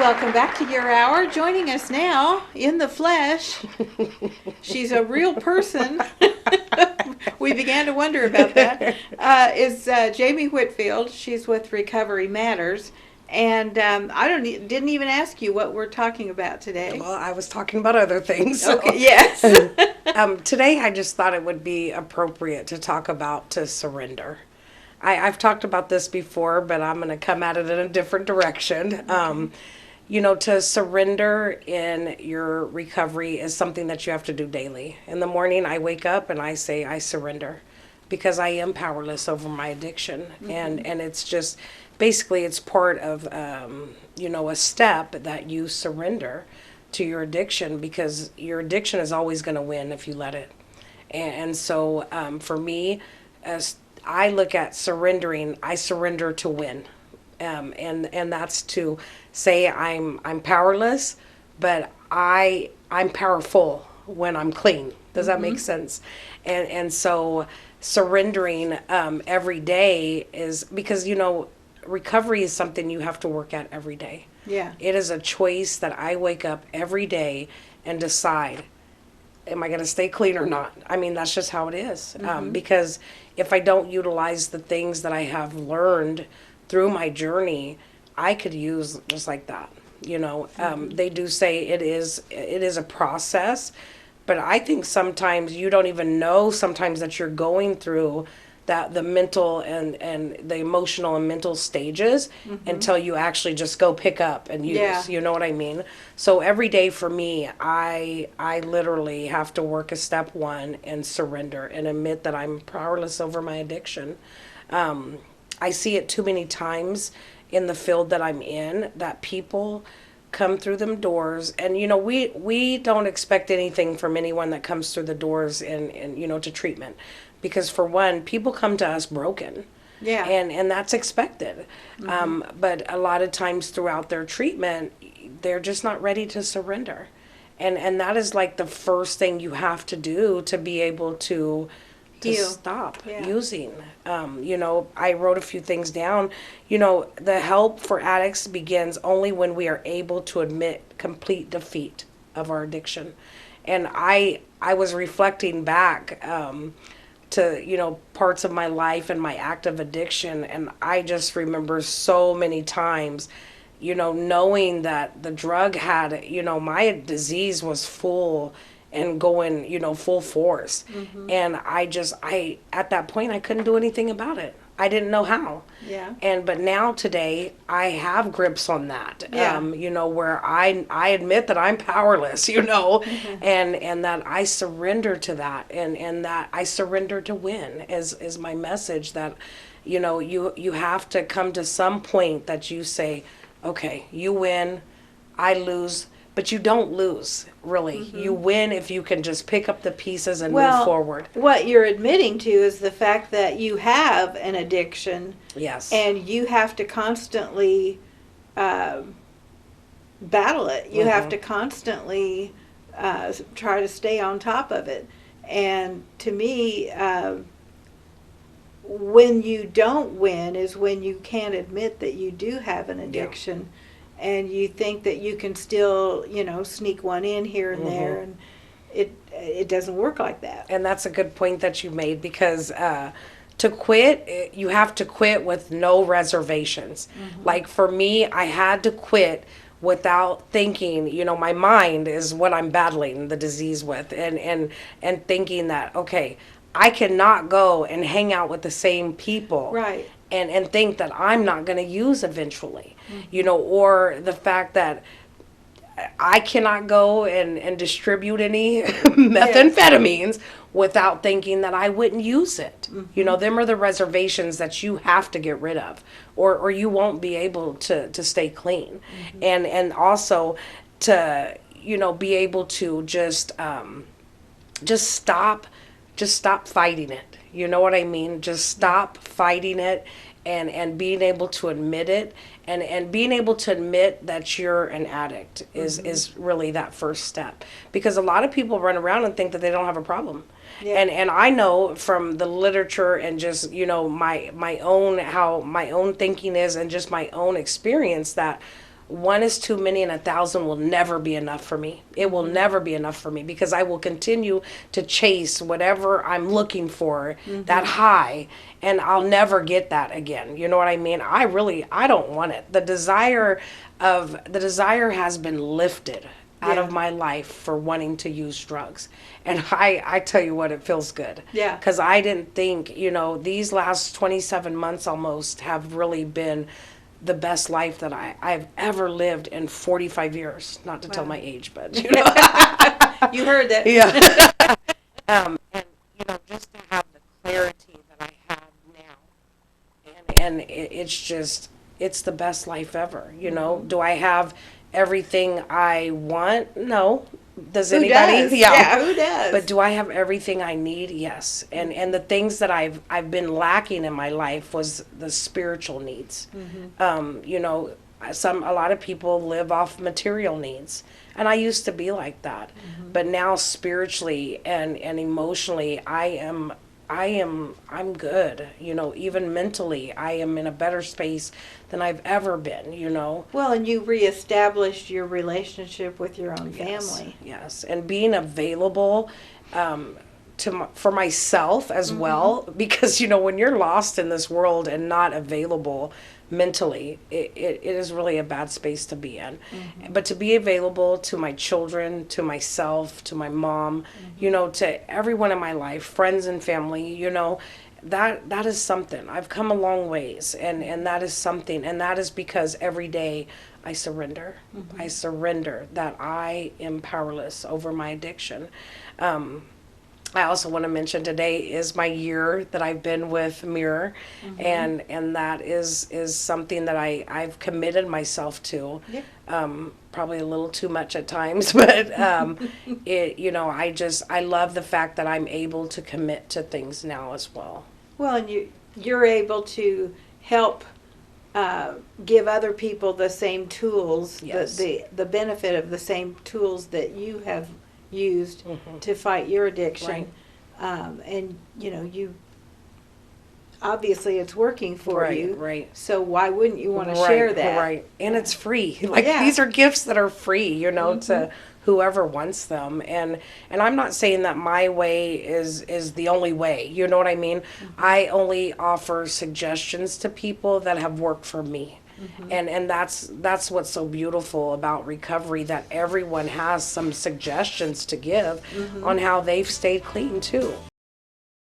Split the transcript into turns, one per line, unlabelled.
welcome back to Your Hour. Joining us now in the flesh, she's a real person. We began to wonder about that. Is Jamie Whitfield. She's with Recovery Matters. And didn't even ask you what we're talking about today.
Well, I was talking about other things. So.
Okay, yes.
Today I just thought it would be appropriate to talk about to surrender. I've talked about this before, but I'm going to come at it in a different direction. Okay. To surrender in your recovery is something that you have to do daily. In the morning, I wake up and I say, I surrender, because I am powerless over my addiction. Mm-hmm. And it's just, basically, it's part of, a step that you surrender to your addiction, because your addiction is always going to win if you let it. And so for me, as I look at surrendering, I surrender to win. And that's to say I'm powerless, but I'm powerful when I'm clean. Does that make sense? And so surrendering every day is because, recovery is something you have to work at every day.
Yeah.
It is a choice that I wake up every day and decide, am I going to stay clean or not? I mean, that's just how it is. Because if I don't utilize the things that I have learned through my journey, I could use just like that. They do say it is a process, but I think sometimes you don't even know sometimes that you're going through that the mental and the emotional and mental stages until you actually just go pick up and use.
Yeah.
You know what I mean? So every day for me, I literally have to work a step one and surrender and admit that I'm powerless over my addiction. I see it too many times in the field that I'm in, that people come through them doors, and we don't expect anything from anyone that comes through the doors and to treatment, because for one, people come to us broken.
Yeah.
And that's expected. But a lot of times throughout their treatment, they're just not ready to surrender. And that is like the first thing you have to do to be able to stop using. I wrote a few things down. The help for addicts begins only when we are able to admit complete defeat of our addiction. And I was reflecting back to parts of my life and my active addiction, and I just remember so many times knowing that the drug had my disease was full and going full force. And I at that point I couldn't do anything about it. I didn't know how.
Yeah.
But now today I have grips on that.
Yeah.
Where I admit that I'm powerless, and that I surrender to that, and that I surrender to win is my message. That you have to come to some point that you say, okay, you win, I lose. But you don't lose, really. You win if you can just pick up the pieces and move forward.
What you're admitting to is the fact that you have an addiction.
Yes.
And you have to constantly battle it. You have to constantly try to stay on top of it. And to me, when you don't win is when you can't admit that you do have an addiction. Yeah. And you think that you can still, sneak one in here and there, and it doesn't work like that.
And that's a good point that you made, because to quit, you have to quit with no reservations. Like for me, I had to quit without thinking, my mind is what I'm battling the disease with, and thinking that, okay, I cannot go and hang out with the same people.
Right.
And think that I'm not going to use eventually, or the fact that I cannot go and distribute any methamphetamines without thinking that I wouldn't use it. Them are the reservations that you have to get rid of, or you won't be able to stay clean. And also to, be able to just stop fighting it. You know what I mean? Just stop fighting it, and being able to admit it, and being able to admit that you're an addict is really that first step. Because a lot of people run around and think that they don't have a problem. Yeah. And I know from the literature and just, my own, how my own thinking is, and just my own experience, that one is too many and 1,000 will never be enough for me. It will never be enough for me because I will continue to chase whatever I'm looking for, that high, and I'll never get that again. You know what I mean? I don't want it. The desire has been lifted out of my life for wanting to use drugs. And I tell you what, it feels good.
Yeah.
Because I didn't think, these last 27 months almost have really been the best life that I've ever lived in 45 years. Not to tell my age, but
You heard that.
Yeah. And just to have the clarity that I have now, and it's the best life ever. Do I have everything I want? No. Does
Who
anybody?
does? Yeah, who does?
But do I have everything I need? Yes. And the things that I've been lacking in my life was the spiritual needs. A lot of people live off material needs, and I used to be like that. But now spiritually and emotionally, I'm good. Even mentally, I am in a better space than I've ever been.
Well, and you reestablished your relationship with your own family.
Yes, and being available for myself as well, because when you're lost in this world and not available mentally, it is really a bad space to be in. But to be available to my children, to myself, to my mom, to everyone in my life, friends and family, that is something. I've come a long ways, and that is something, and that is because every day I surrender. I surrender that I am powerless over my addiction. I also want to mention today is my year that I've been with Mirror, and that is something that I've committed myself to. Yeah. Probably a little too much at times, but I love the fact that I'm able to commit to things now as well.
Well, and you're able to help give other people the same tools,
Yes.
the benefit of the same tools that you have used to fight your addiction.
Right.
And you obviously it's working for you.
Right.
So why wouldn't you want to share that?
Right. And it's free. These are gifts that are free, to whoever wants them. And I'm not saying that my way is the only way. You know what I mean? I only offer suggestions to people that have worked for me. And that's what's so beautiful about recovery, that everyone has some suggestions to give on how they've stayed clean too.